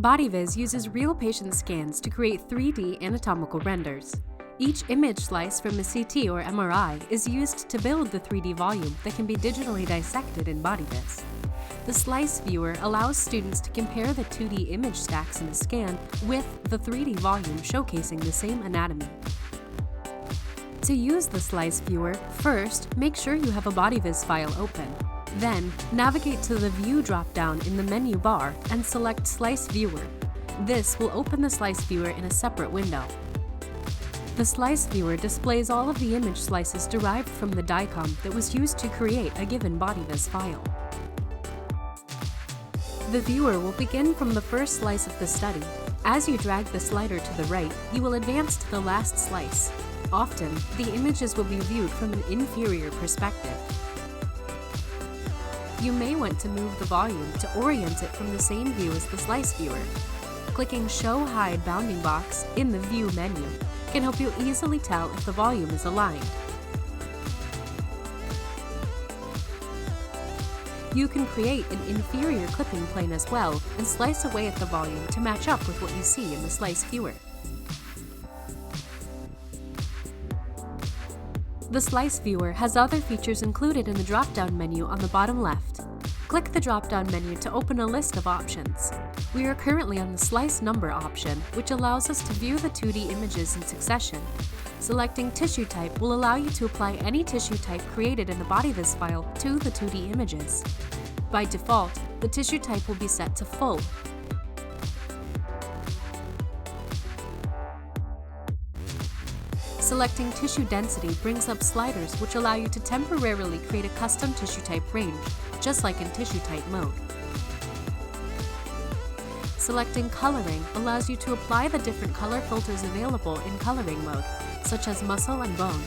BodyViz uses real patient scans to create 3D anatomical renders. Each image slice from a CT or MRI is used to build the 3D volume that can be digitally dissected in BodyViz. The slice viewer allows students to compare the 2D image stacks in the scan with the 3D volume showcasing the same anatomy. To use the slice viewer, first make sure you have a BodyViz file open. Then, navigate to the View drop-down in the menu bar and select Slice Viewer. This will open the Slice Viewer in a separate window. The Slice Viewer displays all of the image slices derived from the DICOM that was used to create a given BodyViz file. The viewer will begin from the first slice of the study. As you drag the slider to the right, you will advance to the last slice. Often, the images will be viewed from an inferior perspective. You may want to move the volume to orient it from the same view as the slice viewer. Clicking Show Hide Bounding Box in the View menu can help you easily tell if the volume is aligned. You can create an inferior clipping plane as well and slice away at the volume to match up with what you see in the slice viewer. The Slice Viewer has other features included in the drop-down menu on the bottom left. Click the drop-down menu to open a list of options. We are currently on the Slice Number option, which allows us to view the 2D images in succession. Selecting Tissue Type will allow you to apply any tissue type created in the BodyViz file to the 2D images. By default, the tissue type will be set to Full. Selecting Tissue Density brings up sliders which allow you to temporarily create a custom tissue type range, just like in Tissue Type mode. Selecting Coloring allows you to apply the different color filters available in coloring mode, such as muscle and bone.